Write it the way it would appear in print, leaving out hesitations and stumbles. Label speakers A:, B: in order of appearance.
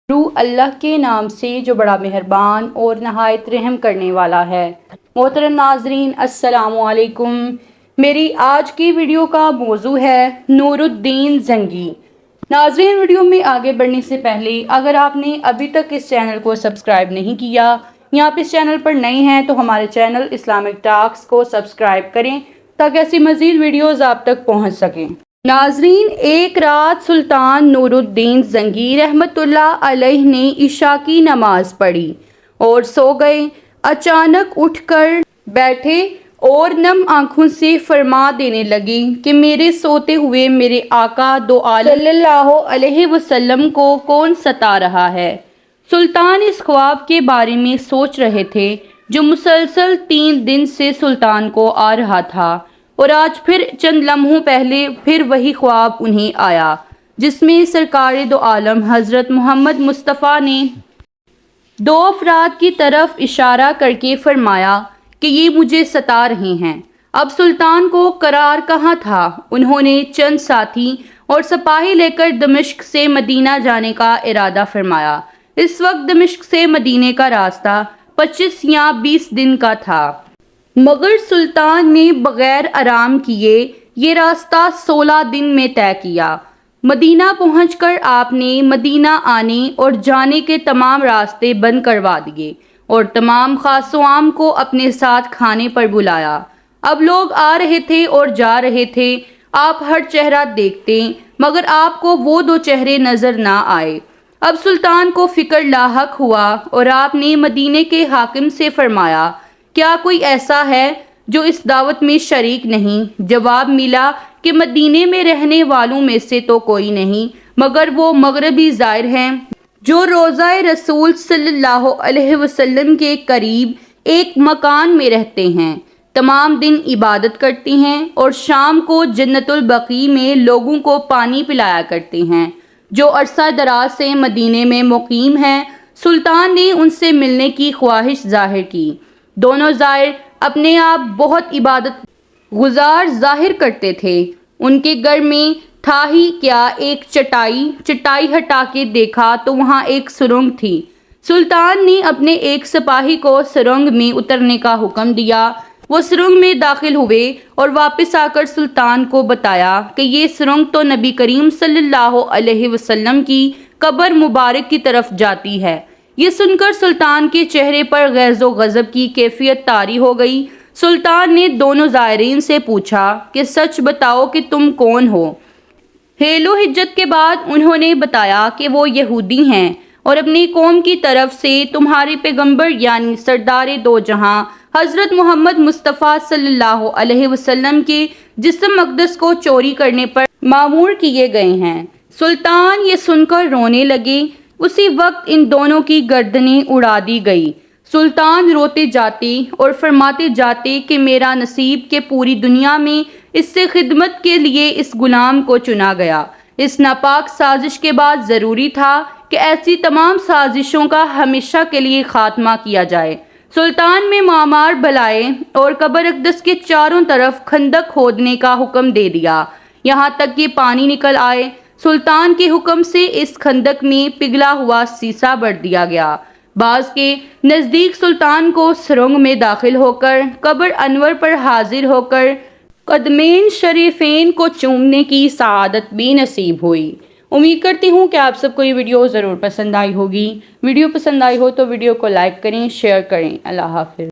A: شروع اللہ کے نام سے جو بڑا مہربان اور نہایت رحم کرنے والا ہے۔ محترم ناظرین، السلام علیکم۔ میری آج کی ویڈیو کا موضوع ہے نور الدین زنگی۔ ناظرین، ویڈیو میں آگے بڑھنے سے پہلے اگر آپ نے ابھی تک اس چینل کو سبسکرائب نہیں کیا یا آپ اس چینل پر نئے ہیں تو ہمارے چینل اسلامک ٹاکس کو سبسکرائب کریں تاکہ ایسی مزید ویڈیوز آپ تک پہنچ سکیں۔ ناظرین، ایک رات سلطان نور الدین زنگی رحمت اللہ علیہ نے عشاء کی نماز پڑھی اور سو گئے۔ اچانک اٹھ کر بیٹھے اور نم آنکھوں سے فرما دینے لگے کہ میرے سوتے ہوئے میرے آقا دو عالم صلی اللہ علیہ وسلم کو کون ستا رہا ہے۔ سلطان اس خواب کے بارے میں سوچ رہے تھے جو مسلسل 3 دن سے سلطان کو آ رہا تھا، اور آج پھر چند لمحوں پہلے پھر وہی خواب انہیں آیا جس میں سرکار دو عالم حضرت محمد مصطفیٰ نے 2 افراد کی طرف اشارہ کر کے فرمایا کہ یہ مجھے ستا رہے ہیں۔ اب سلطان کو قرار کہاں تھا۔ انہوں نے چند ساتھی اور سپاہی لے کر دمشق سے مدینہ جانے کا ارادہ فرمایا۔ اس وقت دمشق سے مدینے کا راستہ 25 یا 20 دن کا تھا، مگر سلطان نے بغیر آرام کیے یہ راستہ 16 دن میں طے کیا۔ مدینہ پہنچ کر آپ نے مدینہ آنے اور جانے کے تمام راستے بند کروا دیے اور تمام خاص و عام کو اپنے ساتھ کھانے پر بلایا۔ اب لوگ آ رہے تھے اور جا رہے تھے، آپ ہر چہرہ دیکھتے مگر آپ کو وہ 2 چہرے نظر نہ آئے۔ اب سلطان کو فکر لاحق ہوا اور آپ نے مدینے کے حاکم سے فرمایا، کیا کوئی ایسا ہے جو اس دعوت میں شریک نہیں؟ جواب ملا کہ مدینے میں رہنے والوں میں سے تو کوئی نہیں، مگر وہ مغربی زائر ہیں جو روضہ رسول صلی اللہ علیہ وسلم کے قریب ایک مکان میں رہتے ہیں، تمام دن عبادت کرتے ہیں اور شام کو جنت البقیع میں لوگوں کو پانی پلایا کرتے ہیں، جو عرصہ دراز سے مدینے میں مقیم ہیں۔ سلطان نے ان سے ملنے کی خواہش ظاہر کی۔ دونوں زائر اپنے آپ بہت عبادت گزار ظاہر کرتے تھے۔ ان کے گھر میں تھا ہی کیا ایک چٹائی ہٹا کے دیکھا تو وہاں ایک سرنگ تھی۔ سلطان نے اپنے ایک سپاہی کو سرنگ میں اترنے کا حکم دیا۔ وہ سرنگ میں داخل ہوئے اور واپس آ کر سلطان کو بتایا کہ یہ سرنگ تو نبی کریم صلی اللہ علیہ وسلم کی قبر مبارک کی طرف جاتی ہے۔ یہ سن کر سلطان کے چہرے پر غیظ و غضب کی کیفیت طاری ہو گئی۔ سلطان نے دونوں زائرین سے پوچھا کہ سچ بتاؤ کہ تم کون ہو۔ حیل و حجت کے بعد انہوں نے بتایا کہ وہ یہودی ہیں اور اپنی قوم کی طرف سے تمہارے پیغمبر یعنی سردار دو جہاں حضرت محمد مصطفیٰ صلی اللہ علیہ وسلم کے جسم اقدس کو چوری کرنے پر مامور کیے گئے ہیں۔ سلطان یہ سن کر رونے لگے۔ اسی وقت ان دونوں کی گردنیں اڑا دی گئی۔ سلطان روتے جاتے اور فرماتے جاتے کہ میرا نصیب کہ پوری دنیا میں اس سے خدمت کے لیے اس غلام کو چنا گیا۔ اس ناپاک سازش کے بعد ضروری تھا کہ ایسی تمام سازشوں کا ہمیشہ کے لیے خاتمہ کیا جائے۔ سلطان میں معمار بلائے اور قبر اقدس کے چاروں طرف خندق کھودنے کا حکم دے دیا یہاں تک کہ پانی نکل آئے۔ سلطان کے حکم سے اس خندق میں پگھلا ہوا سیسا بھر دیا گیا۔ بعض کے نزدیک سلطان کو سرنگ میں داخل ہو کر قبر انور پر حاضر ہو کر قدمین شریفین کو چومنے کی سعادت بھی نصیب ہوئی۔ امید کرتی ہوں کہ آپ سب کو یہ ویڈیو ضرور پسند آئی ہوگی۔ ویڈیو پسند آئی ہو تو ویڈیو کو لائک کریں، شیئر کریں۔ اللہ حافظ۔